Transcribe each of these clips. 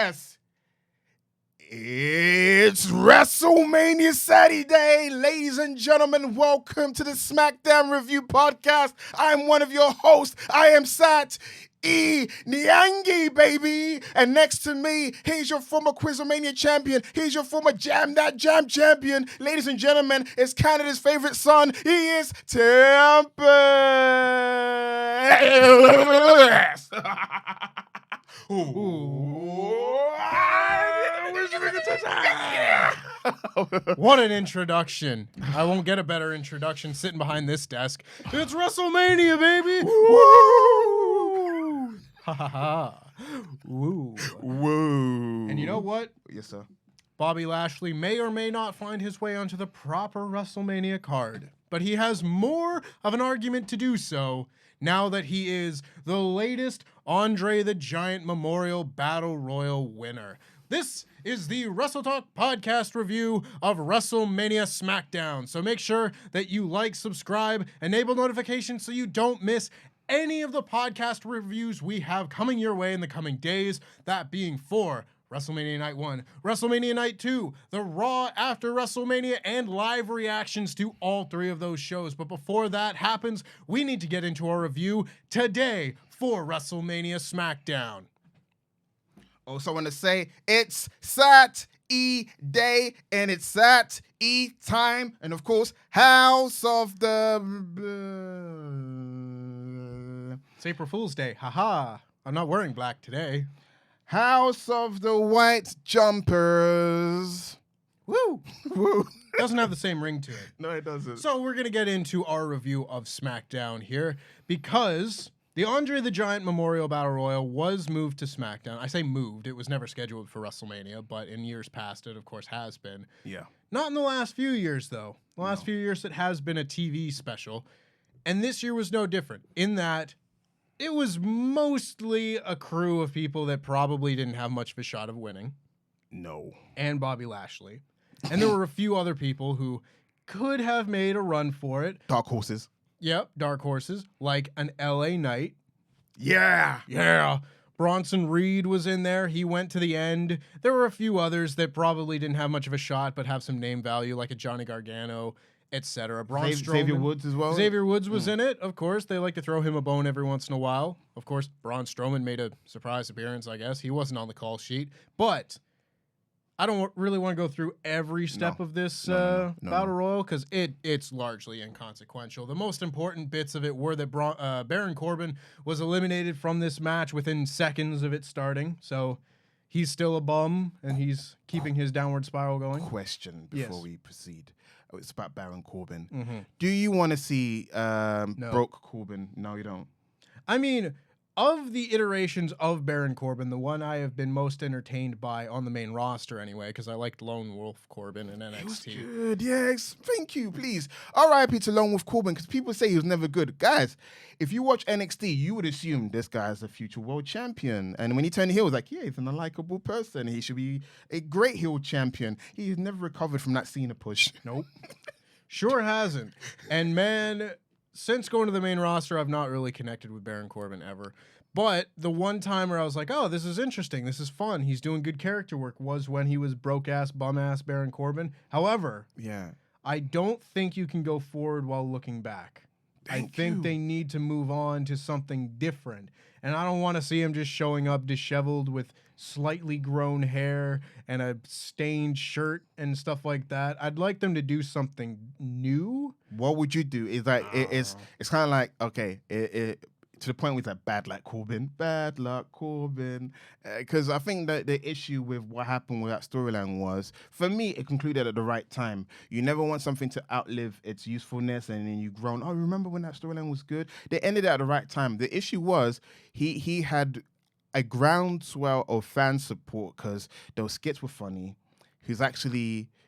Yes, it's WrestleMania Saturday, ladies and gentlemen. Welcome to the SmackDown Review Podcast. I'm one of your hosts. I am Sat E. Nyangi, baby. And next to me, he's your former Quizomania champion. He's your former Jam That Jam champion. Ladies and gentlemen, it's Canada's favorite son. He is Tempest. What an introduction. I won't get a better introduction sitting behind this desk. It's WrestleMania, baby. Woo! Ha ha ha. Woo. Woo. And you know what? Yes, sir. Bobby Lashley may or may not find his way onto the proper WrestleMania card, but he has more of an argument to do so now that he is the latest Andre the Giant Memorial Battle Royal winner. This is the WrestleTalk Podcast review of WrestleMania SmackDown. So make sure that you like, subscribe, enable notifications so you don't miss any of the podcast reviews we have coming your way in the coming days. That being for WrestleMania Night 1, WrestleMania Night 2, the Raw after WrestleMania, and live reactions to all three of those shows. But before that happens, we need to get into our review today for WrestleMania SmackDown. Also want to say it's Sat E Day and it's Sat E time, and of course House of the It's April Fool's Day. Haha. I'm not wearing black today. House of the White Jumpers. Woo! Woo. Doesn't have the same ring to it. No, it doesn't. So we're going to get into our review of SmackDown here because the Andre the Giant Memorial Battle Royal was moved to SmackDown. I say moved. It was never scheduled for WrestleMania, but in years past it, of course, has been. Yeah. Not in the last few years, though. The last few years it has been a TV special. And this year was no different in that it was mostly a crew of people that probably didn't have much of a shot of winning. No. And Bobby Lashley. And there were a few other people who could have made a run for it. Dark horses. Yep, dark horses, like an LA Knight. Yeah. Yeah. Bronson Reed was in there. He went to the end. There were a few others that probably didn't have much of a shot, but have some name value, like a Johnny Gargano, etc. Xavier Woods as well. Xavier Woods was in it, of course. They like to throw him a bone every once in a while. Of course, Braun Strowman made a surprise appearance, I guess. He wasn't on the call sheet. But I don't really want to go through every step of this Battle Royal because it's largely inconsequential. The most important bits of it were that Baron Corbin was eliminated from this match within seconds of it starting. So he's still a bum, and he's keeping his downward spiral going. Question before we proceed. Oh, it's about Baron Corbin. Mm-hmm. Do you want to see No. broke Corbin? No, you don't. I mean, of the iterations of Baron Corbin, the one I have been most entertained by on the main roster anyway, because I liked Lone Wolf Corbin in NXT. He was good, yes. Thank you, please. R.I.P. to Lone Wolf Corbin, because people say he was never good. Guys, if you watch NXT, you would assume this guy's a future world champion. And when he turned heel, it was like, yeah, he's an unlikable person. He should be a great heel champion. He's never recovered from that Cena push. Nope. Sure hasn't. And man, since going to the main roster, I've not really connected with Baron Corbin ever. But the one time where I was like, oh, this is interesting, this is fun, he's doing good character work, was when he was broke-ass, bum-ass Baron Corbin. However, I don't think you can go forward while looking back. I think they need to move on to something different. And I don't want to see him just showing up disheveled with slightly grown hair and a stained shirt and stuff like that. I'd like them to do something new. What would you do? Is like it's kind of like, okay, to the point where it's like bad luck Corbin, because I think that the issue with what happened with that storyline was, for me, it concluded at the right time. You never want something to outlive its usefulness, and then you groan, oh, remember when that storyline was good? They ended it at the right time. The issue was he had a groundswell of fan support because those skits were funny.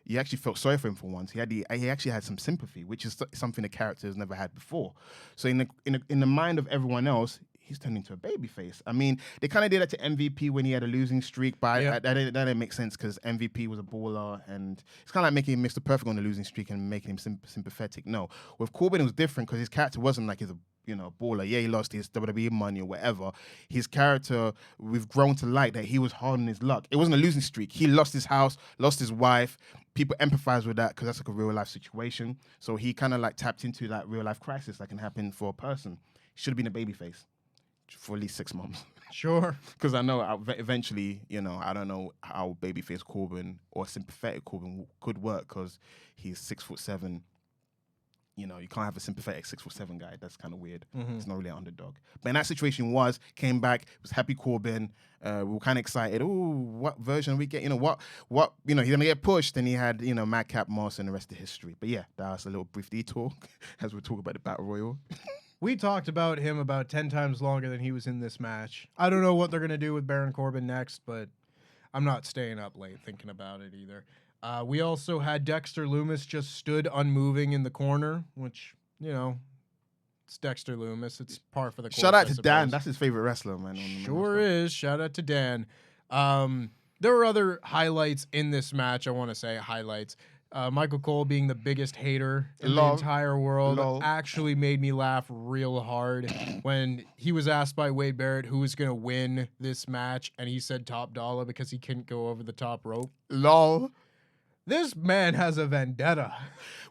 You actually felt sorry for him for once. He actually had some sympathy, which is something the character has never had before. So in the mind of everyone else, he's turned into a babyface. I mean, they kind of did that to MVP when he had a losing streak, but that didn't make sense because MVP was a baller, and it's kind of like making him Mr. Perfect on the losing streak and making him sympathetic. No, with Corbin it was different because his character wasn't like he's a baller. Yeah, he lost his WWE money or whatever. His character, we've grown to like that he was hard on his luck. It wasn't a losing streak. He lost his house, lost his wife. People empathize with that because that's like a real life situation. So he kind of like tapped into that real life crisis that can happen for a person. Should have been a babyface for at least 6 months. Sure. Because I know eventually, I don't know how babyface Corbin or sympathetic Corbin could work because he's 6'7". You can't have a sympathetic 6'7" guy. That's kind of weird. It's not really an underdog. But in that situation, came back, was happy Corbin. We were kind of excited. Ooh, what version we get? He's gonna get pushed. And he had, Madcap Moss and the rest of history. But yeah, that was a little brief detour as we talk about the Battle Royal. We talked about him about 10 times longer than he was in this match. I don't know what they're gonna do with Baron Corbin next, but I'm not staying up late thinking about it either. We also had Dexter Lumis just stood unmoving in the corner, which, it's Dexter Lumis. It's par for the course. Shout out to Dan. That's his favorite wrestler, man. Sure is. Shout out to Dan. There were other highlights in this match, I want to say. Highlights. Michael Cole being the biggest hater in the entire world actually made me laugh real hard when he was asked by Wade Barrett who was going to win this match, and he said Top Dollar because he couldn't go over the top rope. Lol. This man has a vendetta.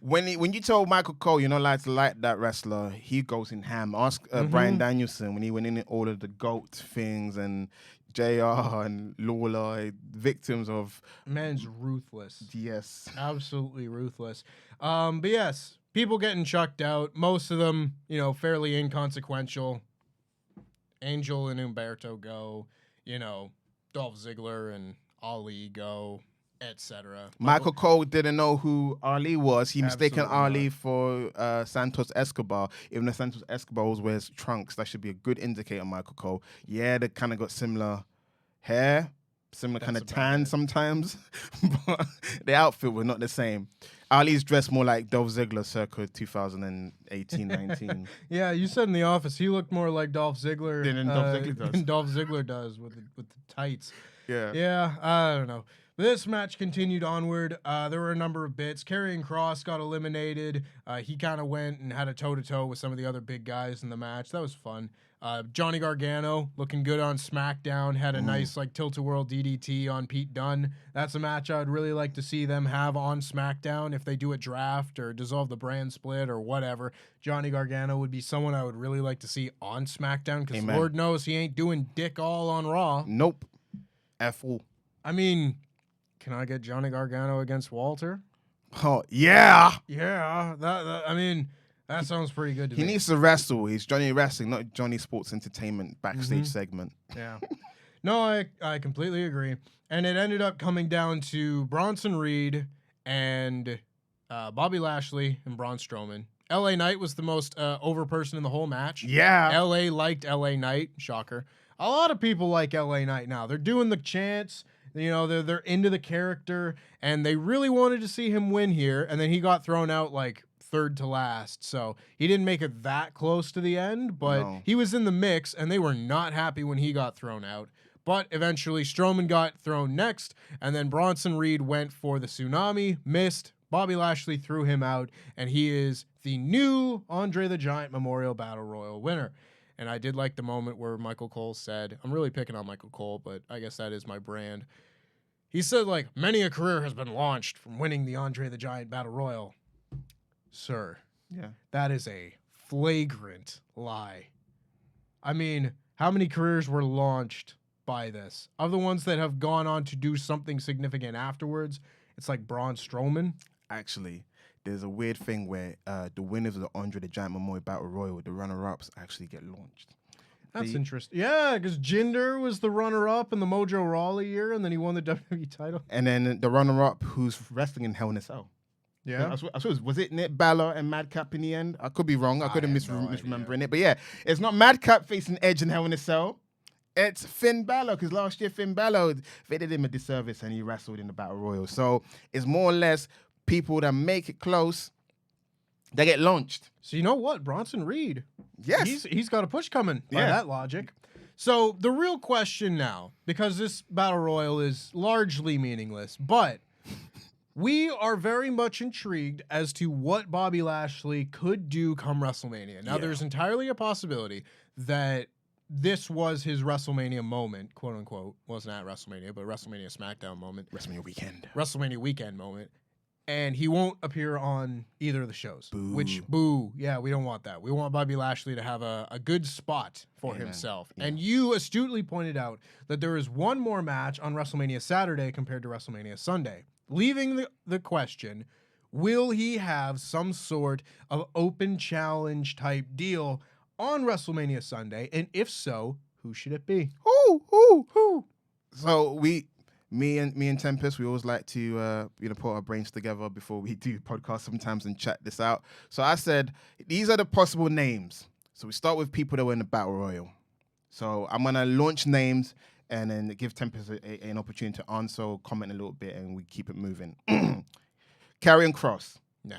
When you told Michael Cole you're not allowed to like that wrestler, he goes in ham. Ask Bryan Danielson when he went in all of the GOAT things and JR and Lawler, victims of... Man's ruthless. Yes. Absolutely ruthless. But yes, people getting chucked out. Most of them, fairly inconsequential. Angel and Humberto go. Dolph Ziggler and Ali go, etc. Michael Cole didn't know who Ali was. He mistaken Ali for Santos Escobar. Even though Santos Escobar always wears trunks, that should be a good indicator, Michael Cole. Yeah, they kind of got similar hair, similar kind of tan sometimes, but the outfit was not the same. Ali's dressed more like Dolph Ziggler circa 2018-19. Yeah, you said in the office he looked more like Dolph Ziggler than Dolph Ziggler does with the tights. Yeah. Yeah, I don't know. This match continued onward. There were a number of bits. Karrion Kross got eliminated. He kind of went and had a toe-to-toe with some of the other big guys in the match. That was fun. Johnny Gargano looking good on SmackDown. Had a nice tilt-a-whirl DDT on Pete Dunne. That's a match I would really like to see them have on SmackDown if they do a draft or dissolve the brand split or whatever. Johnny Gargano would be someone I would really like to see on SmackDown because Lord knows he ain't doing dick all on Raw. Nope. F-all. I mean... Can I get Johnny Gargano against Walter? Oh, yeah. Yeah. That sounds pretty good to me. He needs to wrestle. He's Johnny Wrestling, not Johnny Sports Entertainment backstage segment. Yeah. No, I completely agree. And it ended up coming down to Bronson Reed and Bobby Lashley and Braun Strowman. LA Knight was the most over person in the whole match. Yeah. LA liked LA Knight. Shocker. A lot of people like LA Knight now. They're doing the chants. They're into the character, and they really wanted to see him win here, and then he got thrown out like third to last. So he didn't make it that close to the end, but he was in the mix, and they were not happy when he got thrown out. But eventually, Strowman got thrown next, and then Bronson Reed went for the tsunami, missed. Bobby Lashley threw him out, and he is the new Andre the Giant Memorial Battle Royal winner. And I did like the moment where Michael Cole said, I'm really picking on Michael Cole, but I guess that is my brand. He said, many a career has been launched from winning the Andre the Giant Battle Royal. Sir, that is a flagrant lie. I mean, how many careers were launched by this? Of the ones that have gone on to do something significant afterwards, it's like Braun Strowman. Actually, there's a weird thing where the winners of the Andre the Giant Memorial Battle Royal, the runner-ups, actually get launched. That's interesting. Yeah, because Jinder was the runner-up in the Mojo Rawley year, and then he won the WWE title. And then the runner-up who's wrestling in Hell in a Cell. Yeah. I suppose, was it Nick Balor and Madcap in the end? I could be wrong. I could have misremembering it. But yeah, it's not Madcap facing Edge in Hell in a Cell. It's Finn Balor, because last year Finn Balor, they did him a disservice and he wrestled in the Battle Royal. So it's more or less people that make it close, they get launched. So you know what? Bronson Reed. Yes. He's got a push coming by that logic. So the real question now, because this Battle Royal is largely meaningless, but We are very much intrigued as to what Bobby Lashley could do come WrestleMania. Now, there's entirely a possibility that this was his WrestleMania moment, quote unquote. Wasn't at WrestleMania, but WrestleMania SmackDown moment. WrestleMania weekend moment. And he won't appear on either of the shows. Boo. Which, boo. Yeah, we don't want that. We want Bobby Lashley to have a good spot for himself. Yeah. And you astutely pointed out that there is one more match on WrestleMania Saturday compared to WrestleMania Sunday. Leaving the question, will he have some sort of open challenge type deal on WrestleMania Sunday? And if so, who should it be? Who? So me and Tempest, we always like to put our brains together before we do podcasts sometimes and chat this out. So I said, these are the possible names. So we start with people that were in the Battle Royal. So I'm going to launch names and then give Tempest an opportunity to answer or comment a little bit, and we keep it moving. Karrion Kross. Nah.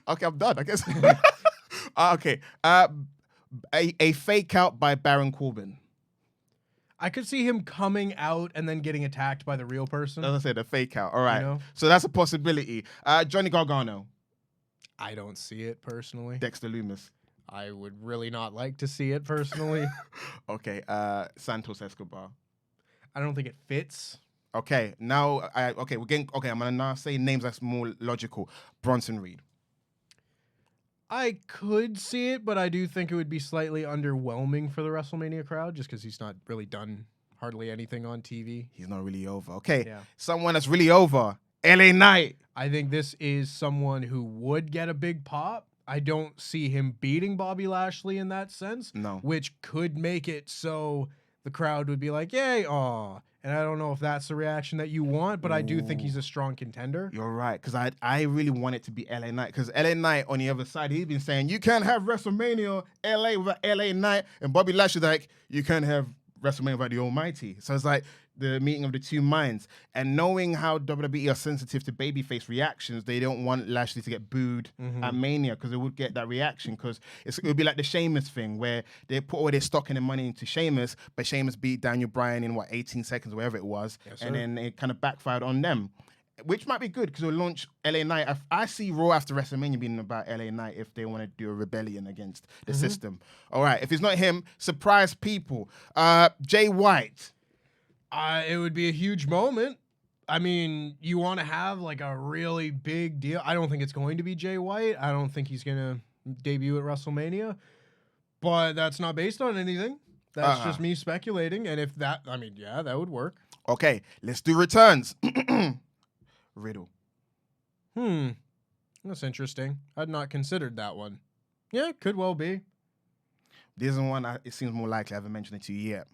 Okay, I'm done, I guess. Okay. A fake out by Baron Corbin. I could see him coming out and then getting attacked by the real person. As I said, a fake out. All right. You know? So that's a possibility. Johnny Gargano. I don't see it personally. Dexter Lumis. I would really not like to see it personally. Okay. Santos Escobar. I don't think it fits. Okay. Now, I'm gonna now say names that's more logical. Bronson Reed. I could see it, but I do think it would be slightly underwhelming for the WrestleMania crowd just because he's not really done hardly anything on TV. He's not really over. Okay. Yeah. Someone that's really over. LA Knight. I think this is someone who would get a big pop. I don't see him beating Bobby Lashley in that sense. No. Which could make it so the crowd would be like, yay, aw. And I don't know if that's the reaction that you want, but I do think he's a strong contender. You're right, because I really want it to be LA Knight, because LA Knight on the other side, he's been saying, you can't have WrestleMania LA without LA Knight, and Bobby Lashley's like, you can't have WrestleMania without the Almighty. So it's like the meeting of the two minds. And knowing how WWE are sensitive to babyface reactions, they don't want Lashley to get booed at Mania, because it would get that reaction, because it would be like the Sheamus thing, where they put all their stock and their money into Sheamus, but Sheamus beat Daniel Bryan in, 18 seconds, wherever it was, and then it kind of backfired on them. Which might be good, because it'll launch LA Knight. I see Raw after WrestleMania being about LA Knight if they want to do a rebellion against the system. All right, if it's not him, surprise people. Jay White. It would be a huge moment. I mean, you want to have like a really big deal. I don't think it's going to be Jay White. I don't think he's going to debut at WrestleMania. But that's not based on anything. That's just me speculating. And if that, I mean, yeah, that would work. Okay, let's do returns. Riddle. That's interesting. I'd not considered that one. Yeah, could well be. This isn't one it seems more likely I haven't mentioned it to you yet.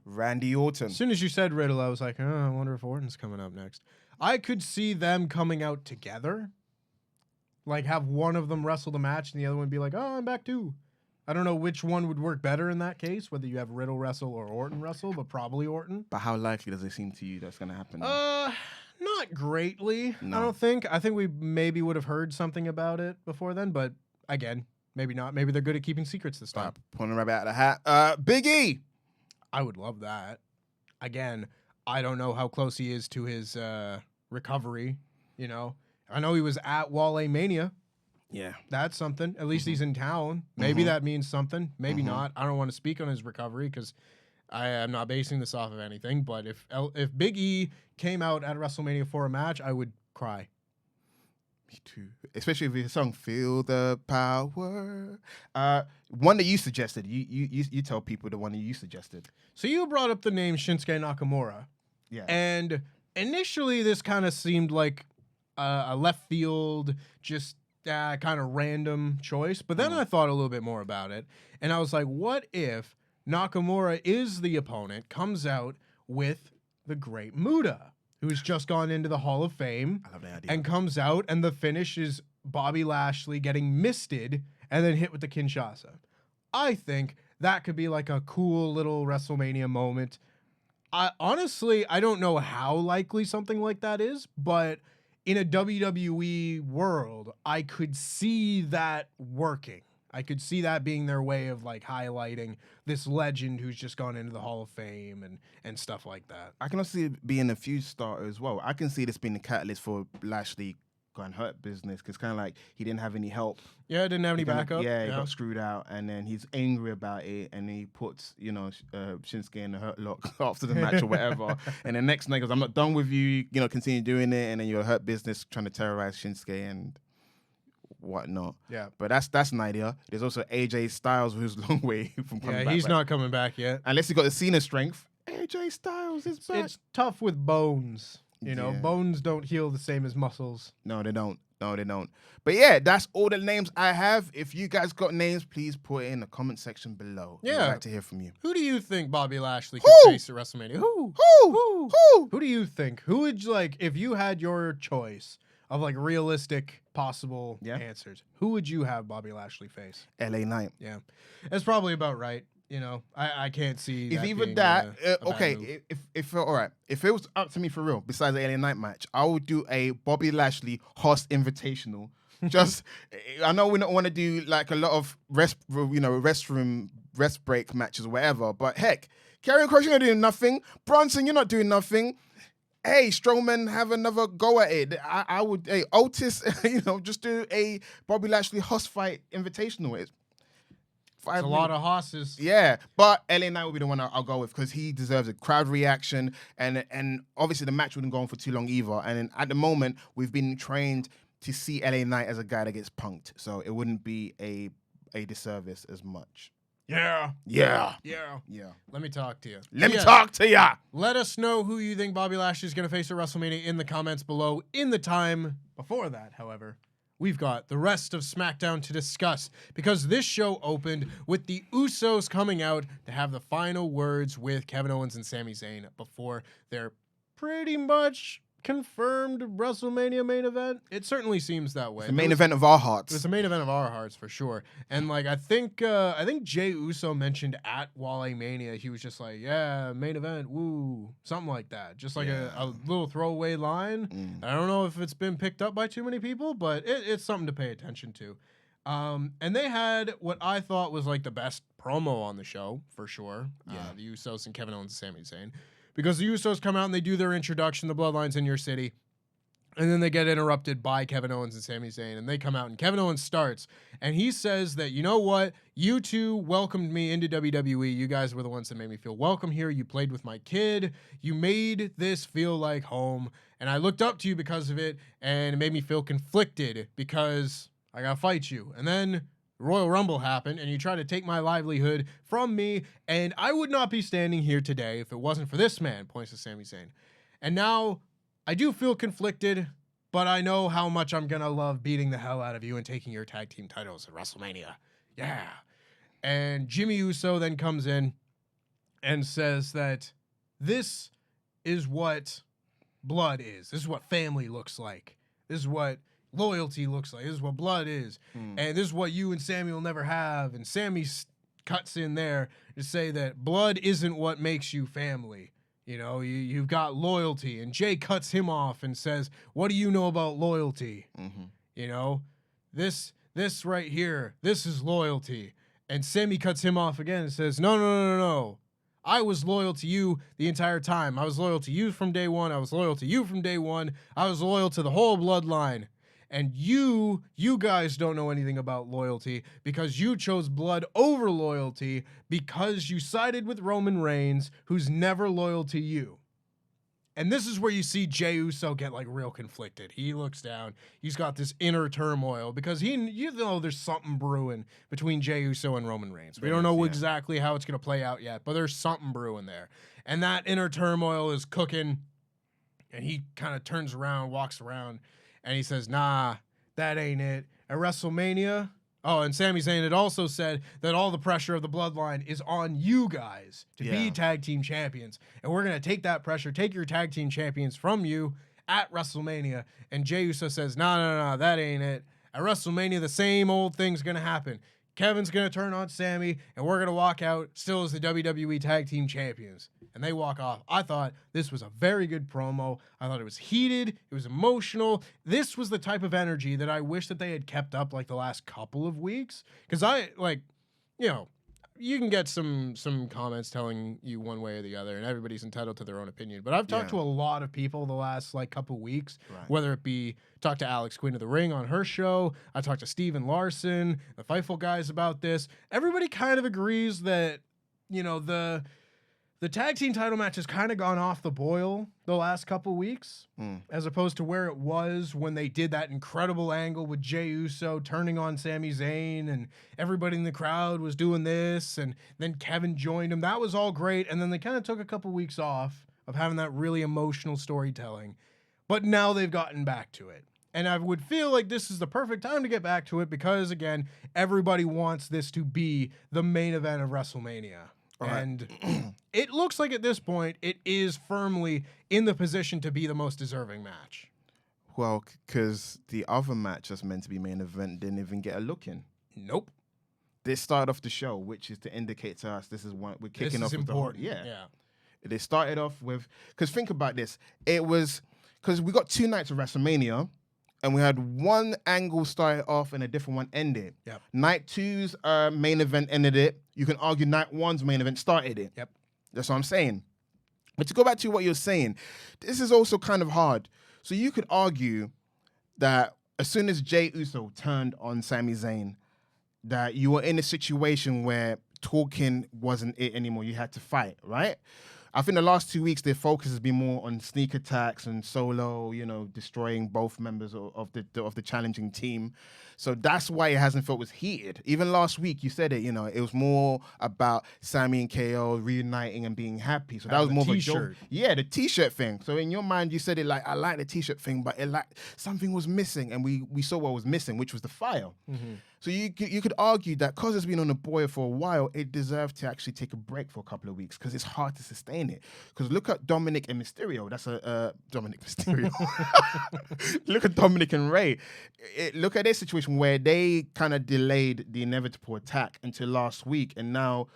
Randy Orton. As soon as you said Riddle, I was like, I wonder if Orton's coming up next. I could see them coming out together. Like, have one of them wrestle the match and the other one be like, I'm back too. I don't know which one would work better in that case, whether you have Riddle wrestle or Orton wrestle, but probably Orton. But how likely does it seem to you that's going to happen? Not greatly, No. I don't think. I think we maybe would have heard something about it before then, but again, maybe not. Maybe they're good at keeping secrets this time. Pulling a rabbit out of the hat. Big E. I would love that. Again, I don't know how close he is to his recovery, you know. I know he was at Wale Mania. Yeah. That's something. At least he's in town. Maybe that means something. Maybe not. I don't want to speak on his recovery because I am not basing this off of anything. But if Big E came out at WrestleMania for a match, I would cry. Me too. Especially with his song "Feel the Power." One that you suggested. You tell people the one that you suggested. So you brought up the name Shinsuke Nakamura. Yeah. And initially, this kind of seemed like a left field, just kind of random choice. But then I thought a little bit more about it. And I was like, what if Nakamura is the opponent, comes out with the Great Muta, who's just gone into the Hall of Fame. I love that idea. And comes out, and the finish is Bobby Lashley getting misted and then hit with the Kinshasa. I think that could be like a cool little WrestleMania moment. Honestly, I don't know how likely something like that is, but in a WWE world, I could see that working. I could see that being their way of like highlighting this legend who's just gone into the Hall of Fame and stuff like that. I can also see it being a feud starter as well. I can see this being the catalyst for Lashley going hurt business because kind of like he didn't have any help. Yeah, didn't have any backup. Yeah, he got screwed out, and then he's angry about it, and he puts Shinsuke in the hurt lock after the match or whatever. And the next night goes, "I'm not done with you. Continue doing it." And then you're hurt business trying to terrorize Shinsuke and whatnot. Yeah, but that's an idea. There's also AJ Styles, who's a long way from coming back. Yeah, he's not coming back yet. Unless he got the Cena strength. AJ Styles is back. It's tough with bones. Bones don't heal the same as muscles. No, they don't. But yeah, that's all the names I have. If you guys got names, please put it in the comment section below. Yeah. I'd like to hear from you. Who do you think Bobby Lashley could face at WrestleMania? Who do you think? Who would you like, if you had your choice of like realistic possible answers, who would you have Bobby Lashley face? LA Knight. Yeah. That's probably about right. I can't see if that even being that a okay bad move. if all right, if it was up to me for real, besides the LA Knight match, I would do a Bobby Lashley host invitational. Just I know we don't want to do like a lot of rest break matches or whatever, but heck, Karrion Kross, you're not doing nothing. Bronson, you're not doing nothing. Hey, Strowman, have another go at it. I would, hey, Otis, just do a Bobby Lashley host fight invitational. It's a lot of hosses. Yeah, but LA Knight will be the one I'll go with because he deserves a crowd reaction, and obviously the match wouldn't go on for too long either. And at the moment, we've been trained to see LA Knight as a guy that gets punked, so it wouldn't be a disservice as much. Yeah. Let me talk to you. Let us know who you think Bobby Lashley is going to face at WrestleMania in the comments below. In the time before that, however, we've got the rest of SmackDown to discuss because this show opened with the Usos coming out to have the final words with Kevin Owens and Sami Zayn before their pretty much confirmed WrestleMania main event. It certainly seems that way. The main event of our hearts. It's the main event of our hearts for sure. And like I think Jey Uso mentioned at Wale Mania, he was just like, yeah, main event, woo, something like that. Just like a little throwaway line. I don't know if it's been picked up by too many people, but it's something to pay attention to. And they had what I thought was like the best promo on the show for sure. The Usos and Kevin Owens and Sami Zayn. Because the Usos come out and they do their introduction, the Bloodline's in your city, and then they get interrupted by Kevin Owens and Sami Zayn, and they come out, and Kevin Owens starts, and he says that, you know what, you two welcomed me into WWE, you guys were the ones that made me feel welcome here, you played with my kid, you made this feel like home, and I looked up to you because of it, and it made me feel conflicted, because I gotta fight you, and then Royal Rumble happened, and you tried to take my livelihood from me, and I would not be standing here today if it wasn't for this man, points to Sami Zayn. And now, I do feel conflicted, but I know how much I'm gonna love beating the hell out of you and taking your tag team titles at WrestleMania. Yeah. And Jimmy Uso then comes in and says that this is what blood is. This is what family looks like. This is what loyalty looks like. This is what blood is. And this is what you and Sammy will never have. And Sammy cuts in there to say that blood isn't what makes you family. You've got loyalty. And Jay cuts him off and says, what do you know about loyalty? This right here, this is loyalty. And Sammy cuts him off again and says, no. I was loyal to you the entire time. I was loyal to you from day one. I was loyal to you from day one. I was loyal to the whole bloodline. And you guys don't know anything about loyalty because you chose blood over loyalty because you sided with Roman Reigns, who's never loyal to you. And this is where you see Jey Uso get like real conflicted. He looks down. He's got this inner turmoil because there's something brewing between Jey Uso and Roman Reigns. We don't know exactly how it's going to play out yet, but there's something brewing there. And that inner turmoil is cooking. And he kind of turns around, walks around, and he says, nah, that ain't it. At WrestleMania, and Sami Zayn had also said that all the pressure of the bloodline is on you guys to be tag team champions. And we're going to take that pressure, take your tag team champions from you at WrestleMania. And Jey Uso says, nah, that ain't it. At WrestleMania, the same old thing's going to happen. Kevin's going to turn on Sami, and we're going to walk out still as the WWE Tag Team Champions. And they walk off. I thought this was a very good promo. I thought it was heated. It was emotional. This was the type of energy that I wish that they had kept up like the last couple of weeks. Because you can get some comments telling you one way or the other, and everybody's entitled to their own opinion. But I've talked to a lot of people the last couple weeks, whether it be talk to Alex Quinn of the Ring on her show, I talked to Steven Larson, the Fightful guys about this. Everybody kind of agrees that the tag team title match has kind of gone off the boil the last couple weeks, as opposed to where it was when they did that incredible angle with Jey Uso turning on Sami Zayn, and everybody in the crowd was doing this, and then Kevin joined him. That was all great, and then they kind of took a couple weeks off of having that really emotional storytelling, but now they've gotten back to it. And I would feel like this is the perfect time to get back to it because, again, everybody wants this to be the main event of WrestleMania. And it looks like at this point, it is firmly in the position to be the most deserving match. Well, because the other match that's meant to be main event didn't even get a look in. Nope. They started off the show, which is to indicate to us this is one we're kicking off. This is important. Yeah. They started off with, because think about this. It was, because we got 2 nights of WrestleMania, and we had one angle started off and a different one ended. Yep. Night 2's main event ended it. You can argue Night 1's main event started it. Yep. That's what I'm saying. But to go back to what you're saying, this is also kind of hard. So you could argue that as soon as Jey Uso turned on Sami Zayn, that you were in a situation where talking wasn't it anymore. You had to fight, right? I think the last 2 weeks, their focus has been more on sneak attacks and solo, destroying both members of the challenging team. So that's why it hasn't felt as heated. Even last week, you said it, it was more about Sami and KO reuniting and being happy. So that was more of a joke. Yeah, the T-shirt thing. So in your mind, you said it like, I like the T-shirt thing, but something was missing. And we saw what was missing, which was the fire. Mm-hmm. So you could argue that because it's been on the boil for a while, it deserved to actually take a break for a couple of weeks because it's hard to sustain it. Because look at Dominic and Mysterio. That's Dominic Mysterio. Look at Dominic and Ray. Look at their situation where they kind of delayed the inevitable attack until last week, and now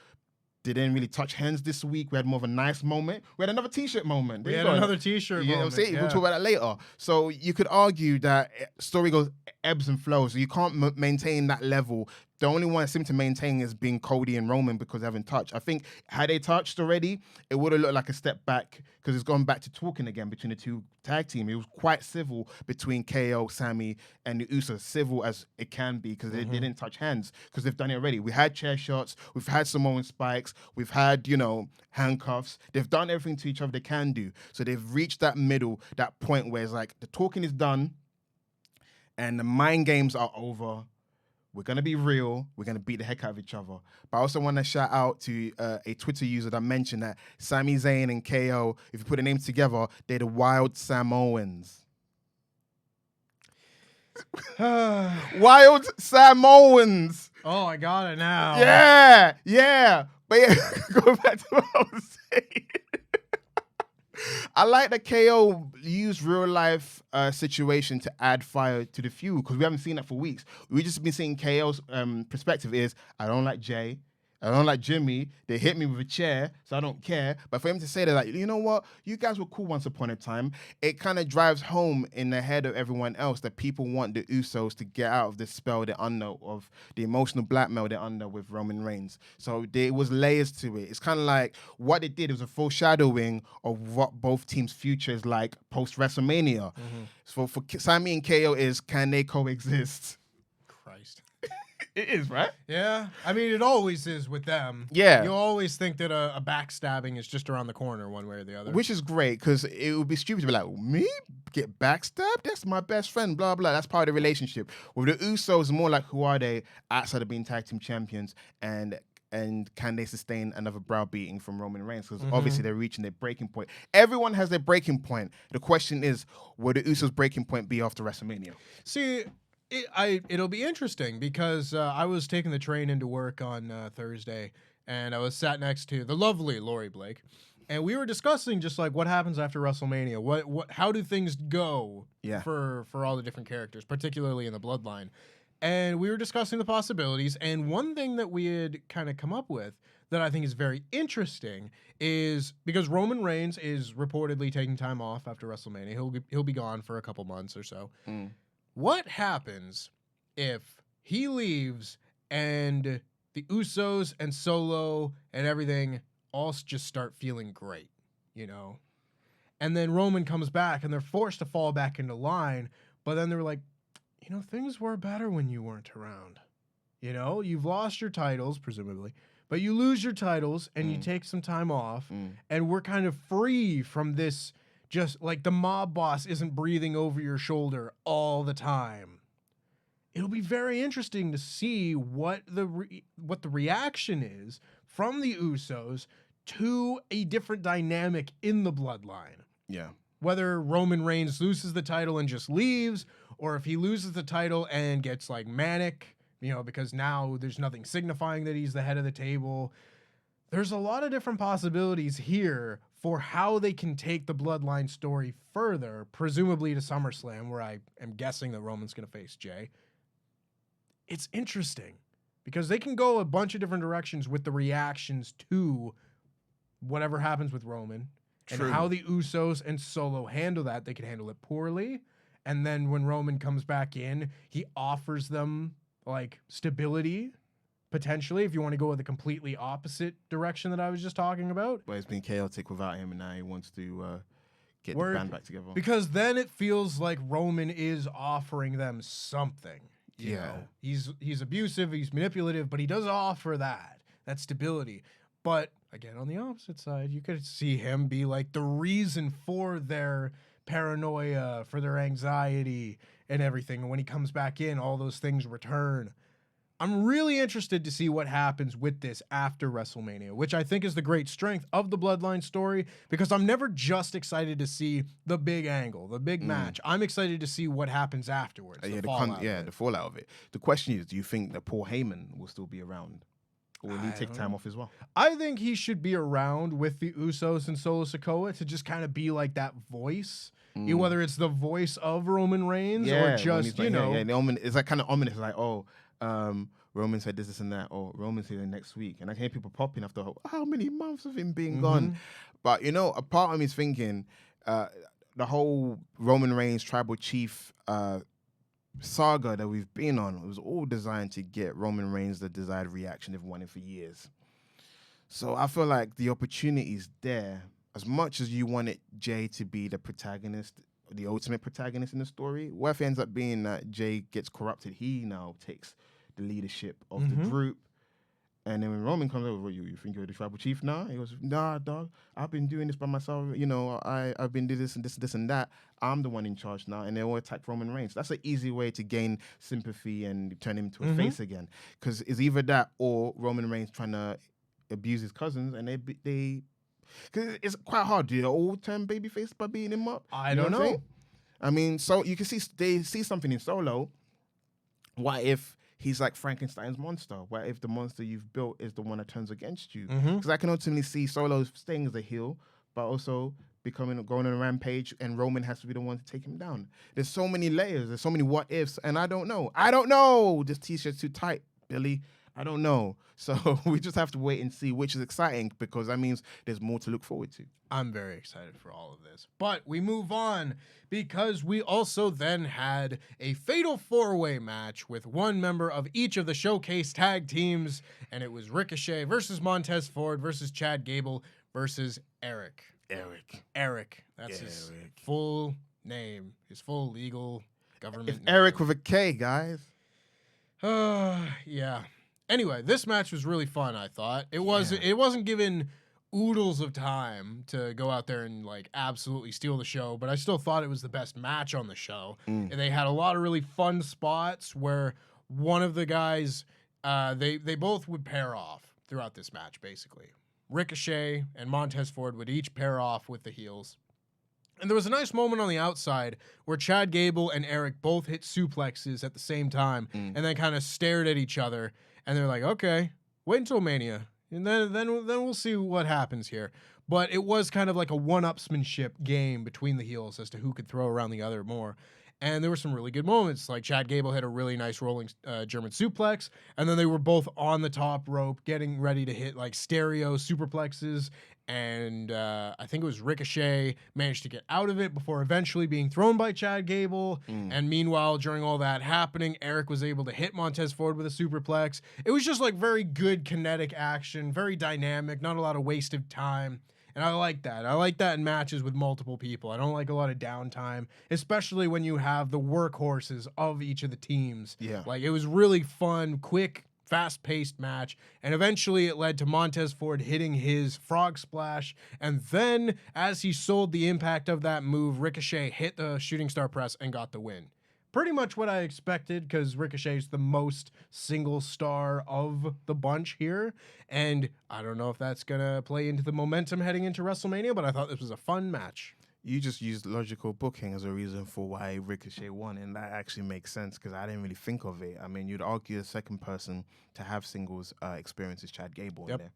they didn't really touch hands this week. We had more of a nice moment. We had another T-shirt moment. We had another T-shirt moment. We'll talk about that later. So you could argue that story goes ebbs and flows. So you can't maintain that level. The only one that seemed to maintain is being Cody and Roman because they haven't touched. I think had they touched already, it would have looked like a step back because it's gone back to talking again between the two tag team. It was quite civil between KO, Sami, and the Usos. Civil as it can be because they didn't touch hands because they've done it already. We had chair shots. We've had Samoan spikes. We've had, handcuffs. They've done everything to each other they can do. So they've reached that middle, that point where it's like the talking is done and the mind games are over. We're going to be real. We're going to beat the heck out of each other. But I also want to shout out to a Twitter user that mentioned that Sami Zayn and KO, if you put the names together, they're the Wild Samoans. Wild Samoans. Oh, I got it now. Yeah. But yeah, go back to what I was saying. I like that KO used real life situation to add fire to the feud because we haven't seen that for weeks. We've just been seeing KO's perspective is, I don't like Jay. I don't like Jimmy. They hit me with a chair, so I don't care. But for him to say that, like, you know what? You guys were cool once upon a time. It kind of drives home in the head of everyone else that people want the Usos to get out of the spell they're under, of the emotional blackmail they're under with Roman Reigns. So there was layers to it. It's kind of like what they did was a foreshadowing of what both teams' future is like post-WrestleMania. Mm-hmm. So for Sami and KO is, can they coexist? Christ. It is, right? Yeah. I mean, it always is with them. Yeah. You always think that a backstabbing is just around the corner one way or the other. Which is great, because it would be stupid to be like, me? Get backstabbed? That's my best friend, blah, blah. That's part of the relationship. With the Usos, more like, who are they outside of being tag team champions? And can they sustain another browbeating from Roman Reigns? Because obviously they're reaching their breaking point. Everyone has their breaking point. The question is, will the Usos' breaking point be after WrestleMania? See... It'll be interesting because I was taking the train into work on Thursday, and I was sat next to the lovely Lori Blake, and we were discussing just like what happens after WrestleMania. How do things go for all the different characters, particularly in the Bloodline? and we were discussing the possibilities. And one thing that we had kind of come up with that I think is very interesting is because Roman Reigns is reportedly taking time off after WrestleMania. He'll be gone for a couple months or so. What happens if he leaves and the Usos and Solo and everything all just start feeling great, you know? And then Roman comes back and they're forced to fall back into line, but then they're like, you know, things were better when you weren't around. You know, you've lost your titles, presumably, but you lose your titles and you take some time off, and we're kind of free from this, just like the mob boss isn't breathing over your shoulder all the time. It'll be very interesting to see what the reaction is from the Usos to a different dynamic in the Bloodline. Yeah. Whether Roman Reigns loses the title and just leaves, or if he loses the title and gets like manic, you know, because now there's nothing signifying that he's the head of the table. There's a lot of different possibilities here for how they can take the Bloodline story further, presumably to SummerSlam, where I am guessing that Roman's going to face Jay. It's interesting because they can go a bunch of different directions with the reactions to whatever happens with Roman. True. And how the Usos and Solo handle that. They can handle it poorly. And then when Roman comes back in, he offers them like stability, potentially, if you want to go with a completely opposite direction that I was just talking about. But it's been chaotic without him, and now he wants to get the band back together. Because then it feels like Roman is offering them something. You know? He's abusive, he's manipulative, but he does offer that stability. But again, on the opposite side, you could see him be like the reason for their paranoia, for their anxiety and everything. And when he comes back in, all those things return. I'm really interested to see what happens with this after WrestleMania, which I think is the great strength of the Bloodline story, because I'm never just excited to see the big angle, the big match. I'm excited to see what happens afterwards. The fallout of it. The question is, do you think that Paul Heyman will still be around? Or will he take time off as well? I think he should be around with the Usos and Solo Sikoa to just kind of be like that voice. Whether it's the voice of Roman Reigns or just, you know. It's like kind of ominous, like, Roman said this and that, or Roman's here next week. And I can hear people popping after, how many months of him being gone? But, you know, a part of me is thinking the whole Roman Reigns tribal chief saga that we've been on, it was all designed to get Roman Reigns the desired reaction they've wanted for years. So I feel like the opportunity is there. As much as you wanted Jay to be the protagonist, the ultimate protagonist in the story, what if it ends up being that Jay gets corrupted? He now takes the leadership of the group. And then when Roman comes over, you think you're the tribal chief now? He goes, nah, dog, I've been doing this by myself. You know, I've been doing this and this and that. I'm the one in charge now. And they all attack Roman Reigns. That's an easy way to gain sympathy and turn him into a face again. Because it's either that or Roman Reigns trying to abuse his cousins, and they because it's quite hard. Do they all turn babyface by beating him up? I don't know. I mean, so you can see they see something in Solo. What if he's like Frankenstein's monster? What if the monster you've built is the one that turns against you? Because I can ultimately see Solo staying as a heel, but also going on a rampage, and Roman has to be the one to take him down. There's so many layers. There's so many what ifs, and I don't know. This t-shirt's too tight, Billy. I don't know. So we just have to wait and see, which is exciting because that means there's more to look forward to. I'm very excited for all of this. But we move on because we also then had a fatal four-way match with one member of each of the showcase tag teams, and it was Ricochet versus Montez Ford versus Chad Gable versus Erik. Erik. That's his full name, his full legal government name. Erik with a K, guys. Yeah. Anyway, this match was really fun, I thought. It wasn't given oodles of time to go out there and like absolutely steal the show, but I still thought it was the best match on the show. And they had a lot of really fun spots where one of the guys, they both would pair off throughout this match, basically. Ricochet and Montez Ford would each pair off with the heels. And there was a nice moment on the outside where Chad Gable and Erik both hit suplexes at the same time and then kind of stared at each other. And they're like, okay, wait until Mania. And then we'll see what happens here. But it was kind of like a one-upsmanship game between the heels as to who could throw around the other more. And there were some really good moments. Like Chad Gable had a really nice rolling German suplex. And then they were both on the top rope getting ready to hit like stereo superplexes. And I think it was Ricochet managed to get out of it before eventually being thrown by Chad Gable. And meanwhile, during all that happening, Erik was able to hit Montez Ford with a superplex. It was just like very good kinetic action, very dynamic, not a lot of wasted time. And I like that. I like that in matches with multiple people. I don't like a lot of downtime, especially when you have the workhorses of each of the teams. Yeah. Like, it was really fun, quick, fast-paced match, and eventually it led to Montez Ford hitting his frog splash, and then, as he sold the impact of that move, Ricochet hit the shooting star press and got the win. Pretty much what I expected, because Ricochet's the most single star of the bunch here, and I don't know if that's going to play into the momentum heading into WrestleMania, but I thought this was a fun match. You just used logical booking as a reason for why Ricochet won, and that actually makes sense because I didn't really think of it. I mean, you'd argue the second person to have singles experience is Chad Gable in there.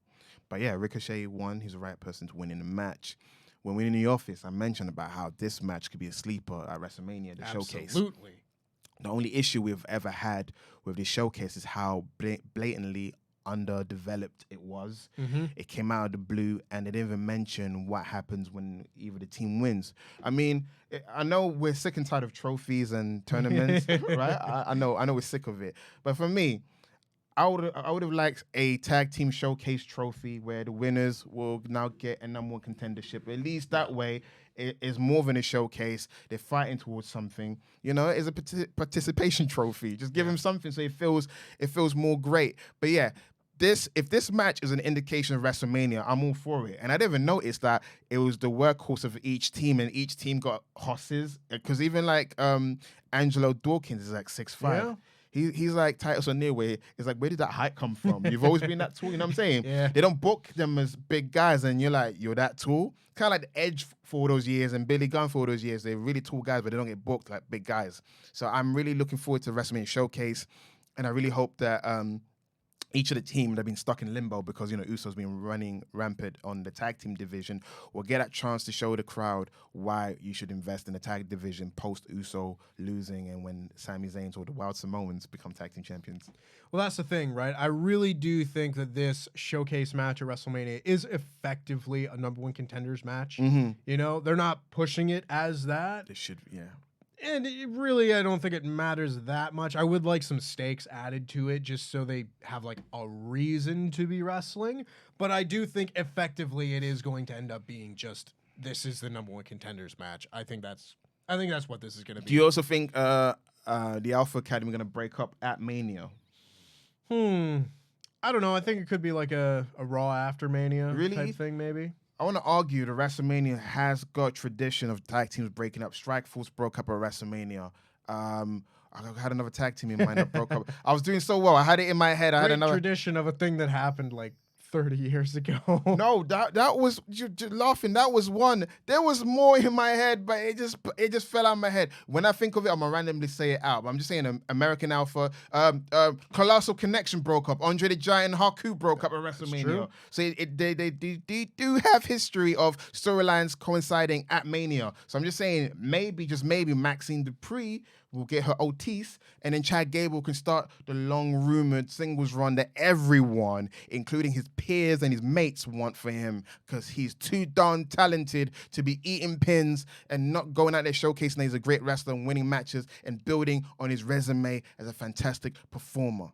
But yeah, Ricochet won. He's the right person to win in the match. When we're in the office, I mentioned about how this match could be a sleeper at WrestleMania, the showcase. Absolutely. The only issue we've ever had with this showcase is how blatantly underdeveloped it was. It came out of the blue, and they didn't even mention what happens when either the team wins. I mean, I know we're sick and tired of trophies and tournaments, right? I know we're sick of it. But for me, I would have liked a tag team showcase trophy where the winners will now get a number one contendership. At least that way, it is more than a showcase. They're fighting towards something. You know, it's a participation trophy. Just give them something so it feels more great. But yeah, if this match is an indication of WrestleMania, I'm all for it. And I didn't even notice that it was the workhorse of each team, and each team got horses. Because even like Angelo Dawkins is like 6'5". Yeah. He's like Titus O'Neil, where it's like, where did that height come from? You've always been that tall, you know what I'm saying? Yeah. They don't book them as big guys, and you're like, you're that tall? Kind of like the Edge for all those years and Billy Gunn for all those years. They're really tall guys, but they don't get booked like big guys. So I'm really looking forward to WrestleMania Showcase, and I really hope that each of the teams that have been stuck in limbo because, you know, Usos been running rampant on the tag team division will get that chance to show the crowd why you should invest in the tag division post-Uso losing and when Sami Zayn or the Wild Samoans become tag team champions. Well, that's the thing, right? I really do think that this showcase match at WrestleMania is effectively a number one contenders match. You know, they're not pushing it as that. They should, yeah. And really, I don't think it matters that much. I would like some stakes added to it just so they have like a reason to be wrestling. But I do think effectively it is going to end up being just, this is the number one contenders match. I think that's what this is going to be. Do you also think the Alpha Academy are going to break up at Mania? I don't know. I think it could be like a Raw after Mania type thing, maybe. I want to argue that WrestleMania has got tradition of tag teams breaking up. Strikeforce broke up at WrestleMania. I had another tag team in mind that broke up. I was doing so well. I had it in my head. I had another tradition of a thing that happened like 30 years ago. No, that was you're laughing. That was one. There was more in my head, but it just fell out of my head. When I think of it, I'm gonna randomly say it out. But I'm just saying, American Alpha, Colossal Connection broke up. Andre the Giant and Haku broke up at WrestleMania. So they do have history of storylines coinciding at Mania. So I'm just saying, maybe, just maybe, Maxine Dupree will get her Otis, and then Chad Gable can start the long-rumored singles run that everyone, including his peers and his mates, want for him, because he's too darn talented to be eating pins and not going out there showcasing that he's a great wrestler and winning matches and building on his resume as a fantastic performer.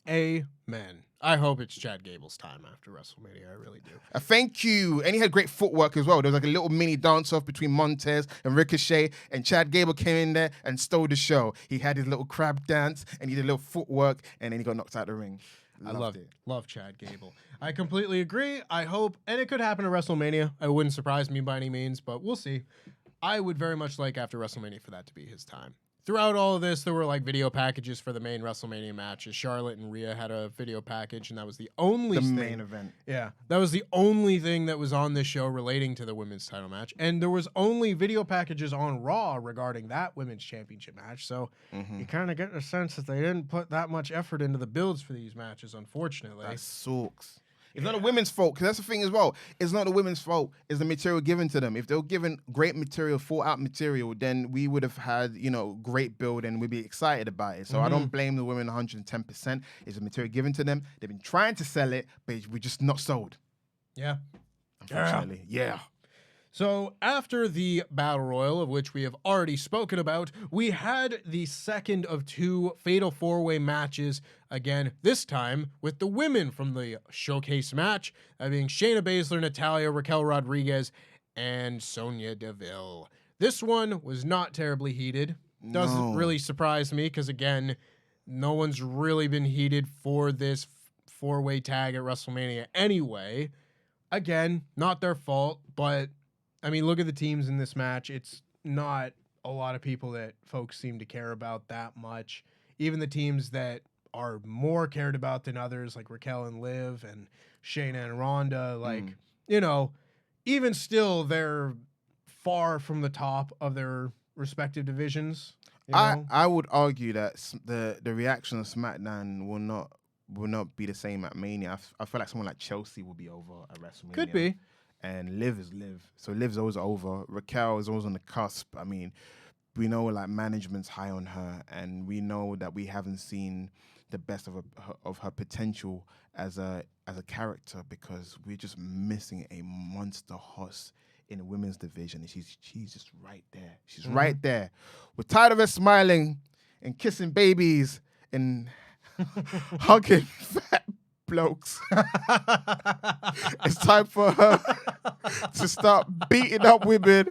Amen. I hope it's Chad Gable's time after WrestleMania. I really do. Thank you. And he had great footwork as well. There was like a little mini dance-off between Montez and Ricochet, and Chad Gable came in there and stole the show. He had his little crab dance, and he did a little footwork, and then he got knocked out of the ring. I love Chad Gable. I completely agree. I hope, and it could happen at WrestleMania. It wouldn't surprise me by any means, but we'll see. I would very much like after WrestleMania for that to be his time. Throughout all of this, there were like video packages for the main WrestleMania matches. Charlotte and Rhea had a video package, and that was the only main event. Yeah, that was the only thing that was on this show relating to the women's title match. And there was only video packages on Raw regarding that women's championship match. So you kind of get the sense that they didn't put that much effort into the builds for these matches, unfortunately. That sucks. It's not the women's fault, because that's the thing as well. It's not the women's fault. It's the material given to them. If they were given great material, thought-out material, then we would have had, great build and we'd be excited about it. So I don't blame the women 110%. It's the material given to them. They've been trying to sell it, but we're just not sold. Yeah. Unfortunately. Yeah. So after the Battle Royal, of which we have already spoken about, we had the second of 2 Fatal 4-Way matches, again, this time with the women from the showcase match, being Shayna Baszler, Natalya, Raquel Rodriguez, and Sonya Deville. This one was not terribly heated. Doesn't really surprise me, because again, no one's really been heated for this 4-way tag at WrestleMania anyway. Again, not their fault, but I mean, look at the teams in this match. It's not a lot of people that folks seem to care about that much. Even the teams that are more cared about than others, like Raquel and Liv and Shayna and Ronda, even still, they're far from the top of their respective divisions. I would argue that the reaction of SmackDown will not be the same at Mania. I feel like someone like Chelsea will be over at WrestleMania. Could be. And Liv is Liv. So Liv's always over. Raquel is always on the cusp. I mean, we know like management's high on her, and we know that we haven't seen the best of her potential as a character, because we're just missing a monster horse in the women's division. And she's just right there. She's right there. We're tired of her smiling and kissing babies and hugging fat blokes. It's time for her to start beating up women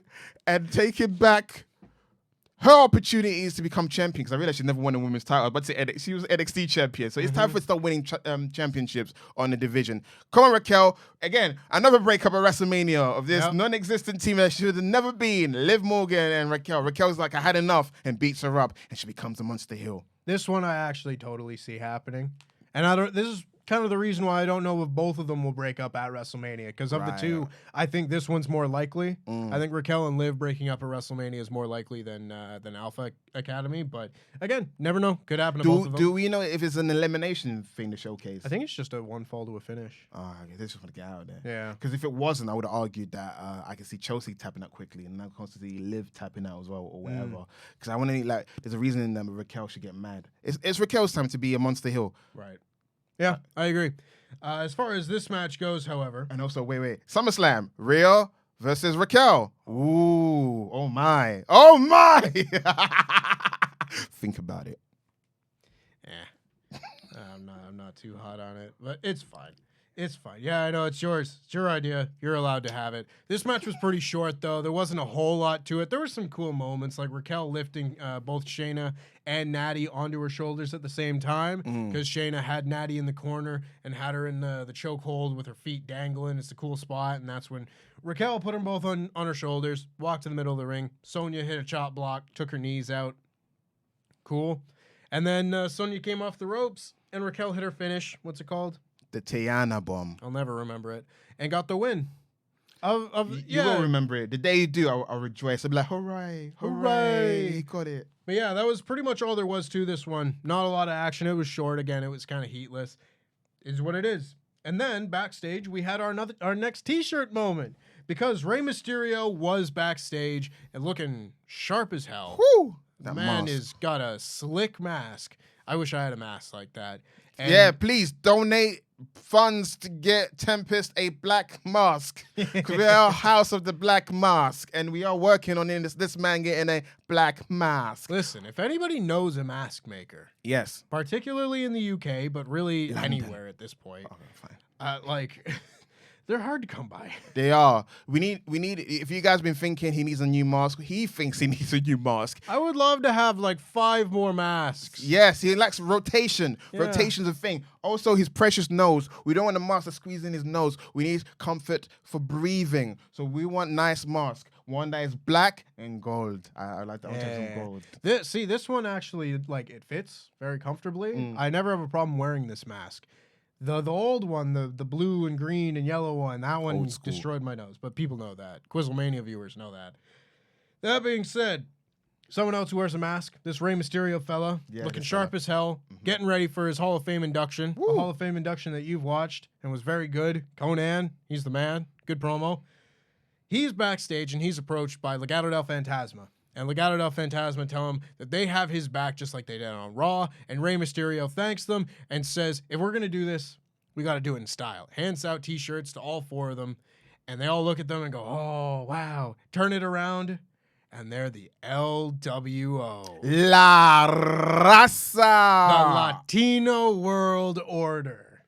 and taking back her opportunities to become champion, because I realized she never won a women's title, but she was NXT champion. So it's time for her to start winning championships on the division. Come on, Raquel. Again, another breakup at WrestleMania of this non-existent team that she should have never been. Liv Morgan and Raquel. Raquel's like, I had enough, and beats her up, and she becomes a monster heel. This one I actually totally see happening. And this is kind of the reason why I don't know if both of them will break up at WrestleMania, because of the two, I think this one's more likely. I think Raquel and Liv breaking up at WrestleMania is more likely than Alpha Academy, but again, never know. Could happen to both of them. Do we know if it's an elimination thing to showcase? I think it's just a one fall to a finish. Oh, okay, they just want to get out of there. Yeah. Because if it wasn't, I would have argued that I could see Chelsea tapping out quickly, and I can see Liv tapping out as well, or whatever. Because I want to, there's a reason that Raquel should get mad. It's Raquel's time to be a monster heel. Right. Yeah, I agree. As far as this match goes, however. And also, wait. SummerSlam, Rhea versus Raquel. Ooh, oh my. Oh my! Think about it. I'm not too hot on it, but it's fine. It's fine. Yeah, I know, it's yours. It's your idea. You're allowed to have it. This match was pretty short, though. There wasn't a whole lot to it. There were some cool moments, like Raquel lifting both Shayna and Natty onto her shoulders at the same time, because Shayna had Natty in the corner and had her in the chokehold with her feet dangling. It's a cool spot, and that's when Raquel put them both on her shoulders, walked to the middle of the ring. Sonya hit a chop block, took her knees out. Cool. And then Sonya came off the ropes, and Raquel hit her finish. What's it called? The Tiana bomb. I'll never remember it. And got the win. You will remember it. The day you do, I'll rejoice. I'll be like, hooray, hooray, he got it. But yeah, that was pretty much all there was to this one. Not a lot of action. It was short. Again, it was kind of heatless. Is what it is. And then backstage, we had our next T-shirt moment, because Rey Mysterio was backstage and looking sharp as hell. Whew, that man has got a slick mask. I wish I had a mask like that. And yeah, please donate funds to get Tempest a black mask. We are House of the Black Mask, and we are working on this man getting a black mask. Listen, if anybody knows a mask maker, yes, particularly in the UK, but really anywhere at this point, okay, fine. They're hard to come by. They are. We need. If you guys been thinking he needs a new mask, he thinks he needs a new mask. I would love to have 5 more masks. Yes, he likes rotation. Yeah. Rotation's a thing. Also, his precious nose. We don't want a mask to squeeze in his nose. We need comfort for breathing. So we want nice mask. One that is black and gold. I like that. Yeah. Gold. This one actually, it fits very comfortably. I never have a problem wearing this mask. The old one, the blue and green and yellow one, that one destroyed my nose. But people know that. Quizlemania viewers know that. That being said, Someone else who wears a mask, this Rey Mysterio fella, looking sharp as hell, getting ready for his Hall of Fame induction. Woo. A Hall of Fame induction that you've watched and was very good. Conan, he's the man. Good promo. He's backstage and he's approached by Legado del Fantasma. And Legado del Fantasma tell him that they have his back just like they did on Raw. And Rey Mysterio thanks them and says, if we're going to do this, we got to do it in style. Hands out t-shirts to all 4 of them. And they all look at them and go, oh, wow. Turn it around. And they're the LWO. La Raza. The Latino World Order.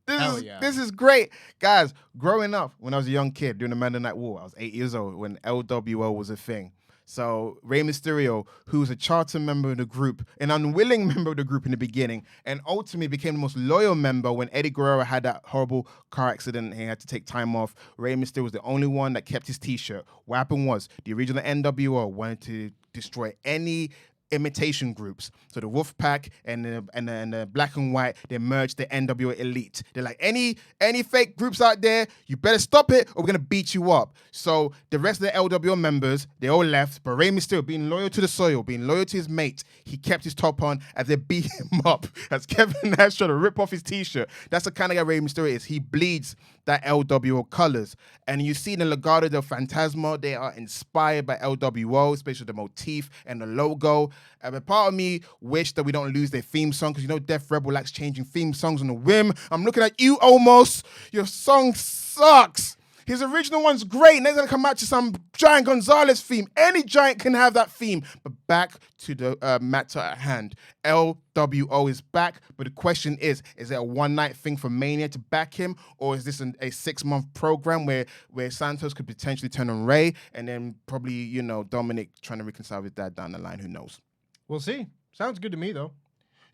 This is great. Guys, growing up, when I was a young kid during the Monday Night War, I was 8 years old when LWO was a thing. So Rey Mysterio, who's a charter member of the group, an unwilling member of the group in the beginning, and ultimately became the most loyal member when Eddie Guerrero had that horrible car accident and he had to take time off. Rey Mysterio was the only one that kept his t-shirt. What happened was the original NWO wanted to destroy any imitation groups. So the Wolfpack and the Black and White, they merged the NWO Elite. They're like, any fake groups out there, you better stop it or we're going to beat you up. So the rest of the LWO members, they all left, but Rey Mysterio, being loyal to the soil, being loyal to his mate, he kept his top on as they beat him up. As Kevin Nash tried to rip off his t-shirt. That's the kind of guy Rey Mysterio is. He bleeds that LWO colors. And you see the Legado del Fantasma, they are inspired by LWO, especially the motif and the logo. But part of me wish that we don't lose their theme song, because you know Def Rebel likes changing theme songs on a whim. I'm looking at you, Almost. Your song sucks. His original one's great, and they're going to come out to some Giant Gonzalez theme. Any Giant can have that theme. But back to the matter at hand. LWO is back, but the question is it a one-night thing for Mania to back him, or is this a 6-month program where Santos could potentially turn on Rey, and then probably, Dominic trying to reconcile with that down the line? Who knows? We'll see. Sounds good to me, though.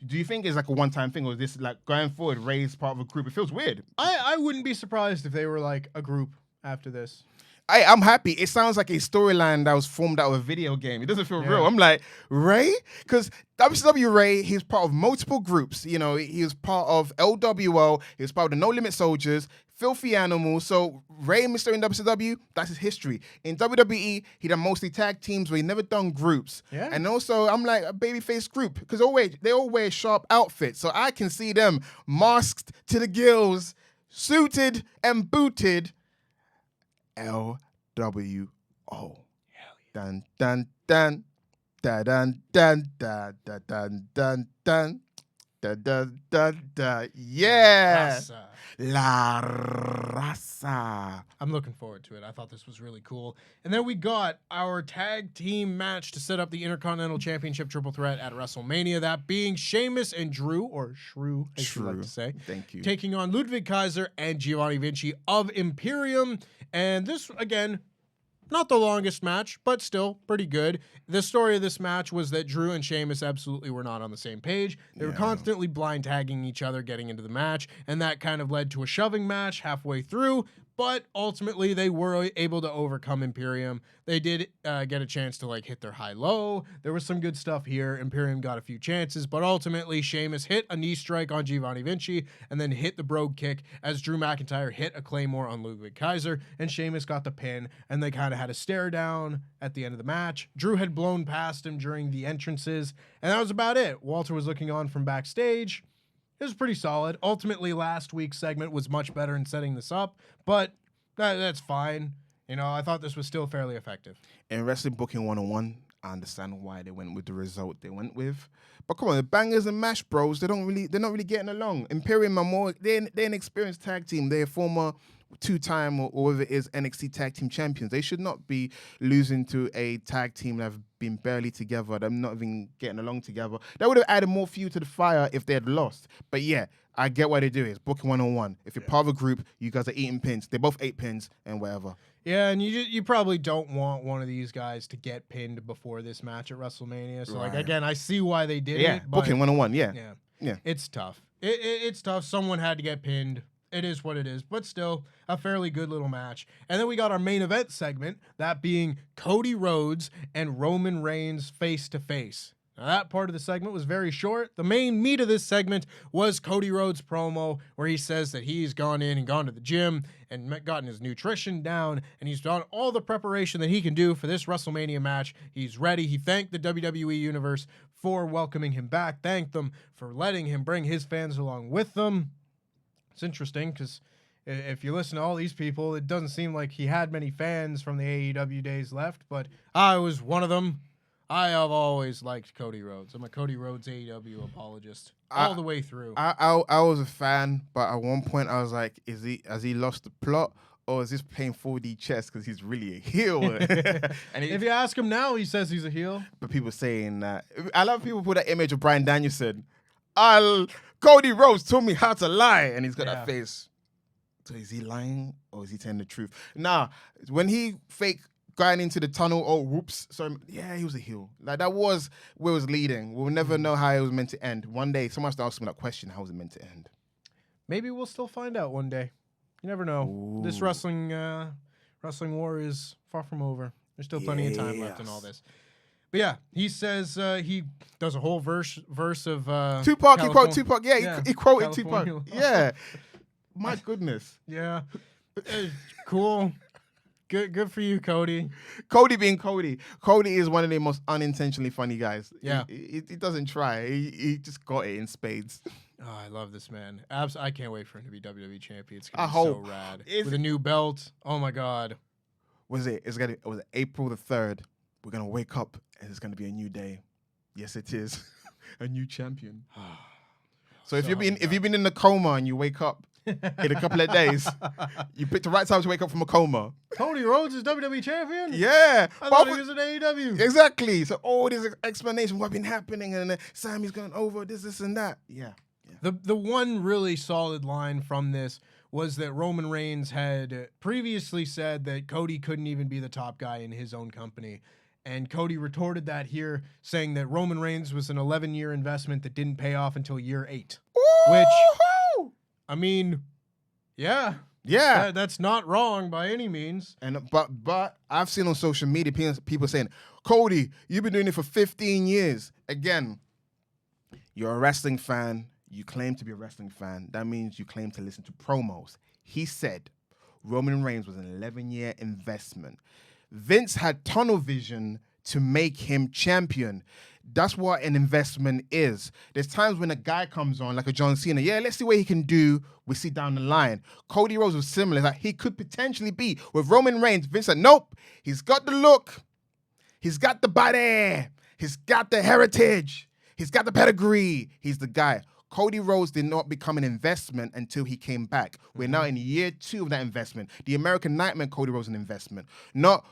Do you think it's like a one-time thing, or is this like going forward, Rey's part of a group? It feels weird. I wouldn't be surprised if they were like a group after this. I'm happy. It sounds like a storyline that was formed out of a video game. It doesn't feel real. I'm like, Rey? Because WCW Rey, he's part of multiple groups. He was part of LWO. He was part of the No Limit Soldiers, Filthy Animals. So Rey Mysterio in WCW, that's his history. In WWE, he done mostly tag teams, but he never done groups. Yeah. And also, I'm like a babyface group, because they all wear sharp outfits. So I can see them masked to the gills, suited and booted. LWO. Hell yeah. Dun dun dun dun dun dun dun dun dun dun dun dun dun dun. Yeah. La Raza. I'm looking forward to it. I thought this was really cool. And then we got our tag team match to set up the Intercontinental Championship triple threat at WrestleMania, that being Sheamus and Drew, or Shrew, as you like to say. Thank you. Taking on Ludwig Kaiser and Giovanni Vinci of Imperium. And this, again, not the longest match, but still pretty good. The story of this match was that Drew and Sheamus absolutely were not on the same page. They were constantly blind tagging each other getting into the match, and that kind of led to a shoving match halfway through. But ultimately, they were able to overcome Imperium. They did get a chance to hit their high-low. There was some good stuff here. Imperium got a few chances, but ultimately, Sheamus hit a knee strike on Giovanni Vinci and then hit the brogue kick as Drew McIntyre hit a Claymore on Ludwig Kaiser, and Sheamus got the pin, and they kind of had a stare down at the end of the match. Drew had blown past him during the entrances, and that was about it. Walter was looking on from backstage. It was pretty solid. Ultimately, last week's segment was much better in setting this up, but that's fine. I thought this was still fairly effective. In Wrestling Booking 101, I understand why they went with the result they went with. But come on, the Bangers and Mash Bros, they're not really getting along. Imperium are more, they're an experienced tag team. They're former 2-time or whatever it is NXT tag team champions. They should not be losing to a tag team that have been barely together. They're not even getting along together. That would have added more fuel to the fire if they had lost. But yeah, I get why they do it. It's Booking 101. If you're part of a group, you guys are eating pins. They both ate pins and whatever. Yeah, and you probably don't want one of these guys to get pinned before this match at WrestleMania. So, again, I see why they did it. But Booking 101, yeah. It's tough. It's tough. Someone had to get pinned. It is what it is, but still a fairly good little match. And then we got our main event segment, that being Cody Rhodes and Roman Reigns face-to-face. Now, that part of the segment was very short. The main meat of this segment was Cody Rhodes' promo, where he says that he's gone in and gone to the gym and gotten his nutrition down, and he's done all the preparation that he can do for this WrestleMania match. He's ready. He thanked the WWE Universe for welcoming him back, thanked them for letting him bring his fans along with them. It's interesting because if you listen to all these people, it doesn't seem like he had many fans from the AEW days left, but I was one of them. I have always liked Cody Rhodes. I'm a Cody Rhodes AEW apologist all the way through. I was a fan, but at one point I was like, has he lost the plot, or is this playing 4D chess because he's really a heel? And if you ask him now, he says he's a heel. But people saying that. I love people put that image of Bryan Danielson. Cody Rhodes told me how to lie, and he's got that face. So is he lying or is he telling the truth? Nah, when he fake going into the tunnel, oh, whoops. So, yeah, he was a heel. Like, that was where it was leading. We'll never know how it was meant to end. One day, someone has to ask me that question, how was it meant to end? Maybe we'll still find out one day. You never know. Ooh. This wrestling war is far from over. There's still plenty of time left in all this. But yeah, he says he does a whole verse of Tupac, he quoted Tupac. Yeah, he quoted Tupac. Yeah. My goodness. Yeah. Cool. Good for you, Cody. Cody being Cody. Cody is one of the most unintentionally funny guys. Yeah. He doesn't try. He just got it in spades. Oh, I love this man. I can't wait for him to be WWE champion. It's going to be so rad. With a new belt. Oh, my God. Was it April the 3rd? We're going to wake up and it's going to be a new day. Yes, it is. A new champion. So if you've been in a coma and you wake up in a couple of days, you picked the right time to wake up from a coma. Cody Rhodes is WWE champion? Yeah. I thought he was in AEW. Exactly. So all this explanation, what's been happening, and then Sami's going over this and that. Yeah. The one really solid line from this was that Roman Reigns had previously said that Cody couldn't even be the top guy in his own company. And Cody retorted that here, saying that Roman Reigns was an 11-year investment that didn't pay off until year 8. Ooh-hoo! Which, I mean, yeah. That's not wrong by any means. And but I've seen on social media people saying, Cody, you've been doing it for 15 years. Again, you're a wrestling fan. You claim to be a wrestling fan. That means you claim to listen to promos. He said Roman Reigns was an 11-year investment. Vince had tunnel vision to make him champion. That's what an investment is. There's times when a guy comes on, like a John Cena, let's see what he can do. We see down the line. Cody Rhodes was similar. Like, he could potentially be. With Roman Reigns, Vince said, nope, he's got the look. He's got the body. He's got the heritage. He's got the pedigree. He's the guy. Cody Rhodes did not become an investment until he came back. We're now in year 2 of that investment. The American Nightmare Cody Rhodes is an investment. Not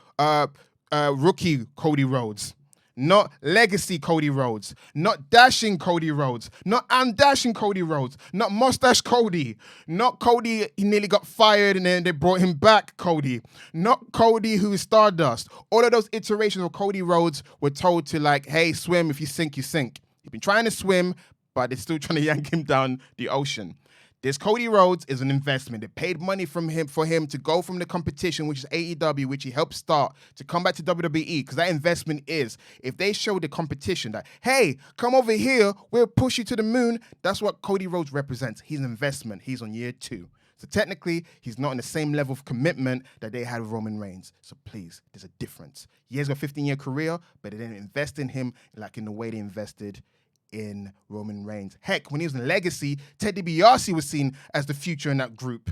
rookie Cody Rhodes. Not legacy Cody Rhodes. Not dashing Cody Rhodes. Not dashing Cody Rhodes. Not mustache Cody. Not Cody, he nearly got fired and then they brought him back Cody. Not Cody who is Stardust. All of those iterations of Cody Rhodes were told to, like, hey, swim, if you sink, you sink. You've been trying to swim, but they're still trying to yank him down the ocean. This Cody Rhodes is an investment. They paid money for him to go from the competition, which is AEW, which he helped start, to come back to WWE, because that investment is, if they show the competition that, hey, come over here, we'll push you to the moon, that's what Cody Rhodes represents. He's an investment. He's on year 2. So technically, he's not in the same level of commitment that they had with Roman Reigns. So please, there's a difference. He has a 15-year career, but they didn't invest in him like in the way they invested in Roman Reigns. Heck, when he was in Legacy, Ted DiBiase was seen as the future in that group.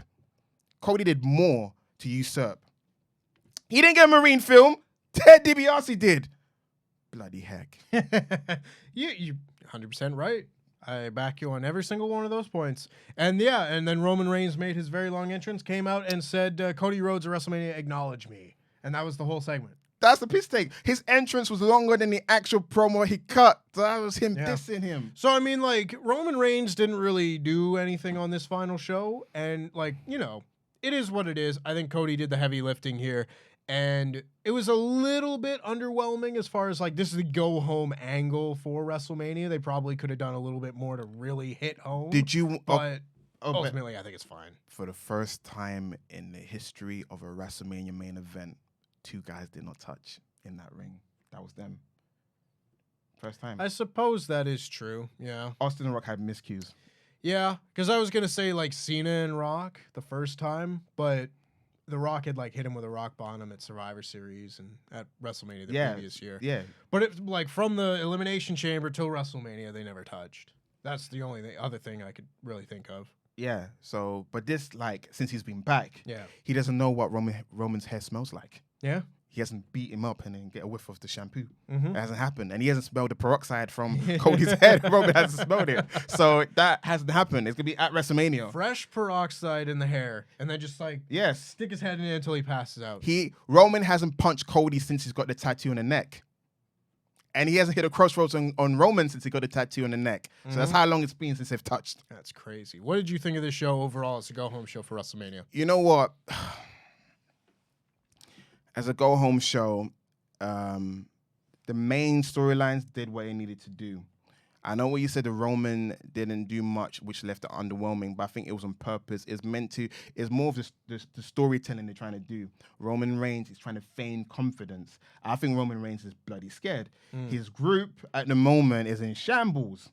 Cody did more to usurp. He didn't get a Marine film. Ted DiBiase did. Bloody heck. You 100% right. I back you on every single one of those points. And yeah, and then Roman Reigns made his very long entrance, came out and said, Cody Rhodes at WrestleMania, acknowledge me. And that was the whole segment. That's the piss take. His entrance was longer than the actual promo he cut. So that was him dissing him. So, I mean, like, Roman Reigns didn't really do anything on this final show. And, like, you know, it is what it is. I think Cody did the heavy lifting here. And it was a little bit underwhelming as far as, like, this is the go-home angle for WrestleMania. They probably could have done a little bit more to really hit home. Did you... But ultimately, I think it's fine. For the first time in the history of a WrestleMania main event, 2 guys did not touch in that ring. That was them. First time. I suppose that is true. Yeah. Austin and Rock had miscues. Yeah, because I was going to say, like, Cena and Rock the first time, but The Rock had, like, hit him with a rock bottom at Survivor Series and at WrestleMania the previous year. Yeah. But, it, like, from the Elimination Chamber till WrestleMania, they never touched. That's the only other thing I could really think of. Yeah. So, but this, like, since he's been back, Yeah. he doesn't know what Roman's hair smells like. Yeah? He hasn't beat him up and then get a whiff of the shampoo. Mm-hmm. It hasn't happened. And he hasn't smelled the peroxide from Cody's head. Roman hasn't smelled it. So that hasn't happened. It's going to be at WrestleMania. Fresh peroxide in the hair, and then just, like, Yes. stick his head in it until he passes out. Roman hasn't punched Cody since he's got the tattoo on the neck. And he hasn't hit a crossroads on Roman since he got the tattoo on the neck. So that's how long it's been since they've touched. That's crazy. What did you think of this show overall as a go-home show for WrestleMania? You know what? As a go-home show, the main storylines did what they needed to do. I know what you said, the Roman didn't do much, which left it underwhelming, but I think it was on purpose. It's more of the storytelling they're trying to do. Roman Reigns is trying to feign confidence. I think Roman Reigns is bloody scared. His group at the moment is in shambles.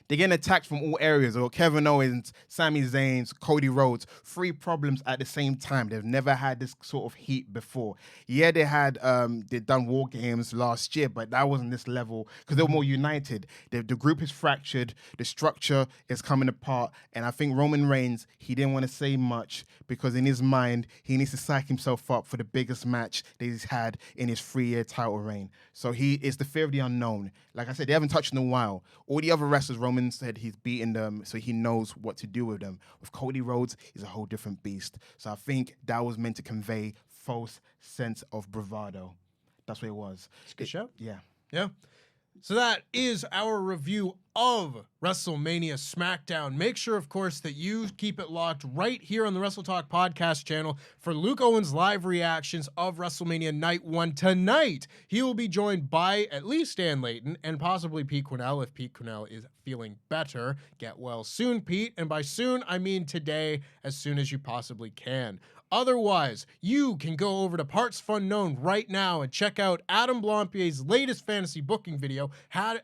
They're getting attacked from all areas. Or Kevin Owens, Sami Zayn, Cody Rhodes, 3 problems at the same time. They've never had this sort of heat before. Yeah, they'd done War Games last year, but that wasn't this level because they were more united. The group is fractured. The structure is coming apart. And I think Roman Reigns, he didn't want to say much because in his mind, he needs to psych himself up for the biggest match that he's had in his 3-year title reign. So it's the fear of the unknown. Like I said, they haven't touched in a while. All the other wrestlers, Roman said he's beaten them, so he knows what to do with them. With Cody Rhodes, he's a whole different beast. So I think that was meant to convey false sense of bravado. That's what it was. It's a good show. Yeah. Yeah. So that is our review of WrestleMania SmackDown. Make sure, of course, that you keep it locked right here on the WrestleTalk Podcast channel for Luke Owen's live reactions of WrestleMania Night 1 tonight. He will be joined by at least Stan Layton and possibly Pete Quinnell if Pete Quinnell is feeling better. Get well soon, Pete. And by soon, I mean today, as soon as you possibly can. Otherwise, you can go over to partsFUNknown right now and check out Adam Blampier's latest fantasy booking video, how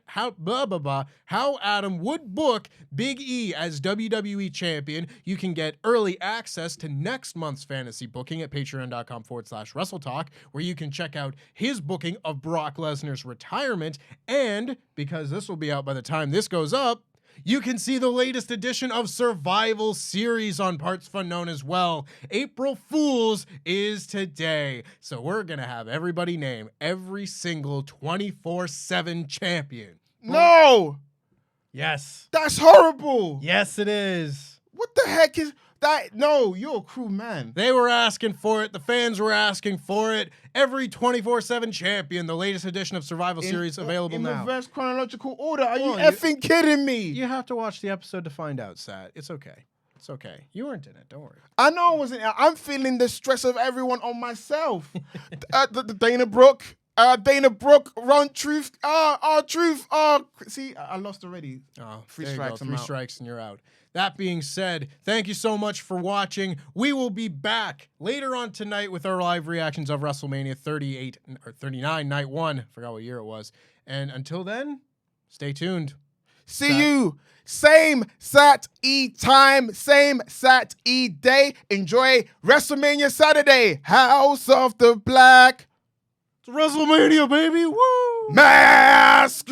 Adam would book Big E as WWE champion. You can get early access to next month's fantasy booking at patreon.com/WrestleTalk, where you can check out his booking of Brock Lesnar's retirement. And because this will be out by the time this goes up, you can see the latest edition of Survival Series on partsFUNknown as well. April Fool's is today. So we're going to have everybody name every single 24/7 champion. No! Yes. That's horrible! Yes, it is. What the heck is that? No, you're a cruel man. They were asking for it. The fans were asking for it. Every 24/7 champion, the latest edition of Survival Series available now. In reverse chronological order. Are you Well, effing kidding me? You have to watch the episode to find out, Sat. It's okay. It's okay. You weren't in it. Don't worry. I know I wasn't. I'm feeling the stress of everyone on myself. The Dana Brooke, Run Truth, Truth. See, I lost already. Oh, 3 there you go. strikes. I'm 3 out. strikes and you're out. That being said, thank you so much for watching. We will be back later on tonight with our live reactions of WrestleMania 39 Night 1. Forgot what year it was. And until then, stay tuned. See you. Same Sat-E time, same Sat-E day. Enjoy WrestleMania Saturday. House of the Black. It's WrestleMania, baby. Woo! Mask.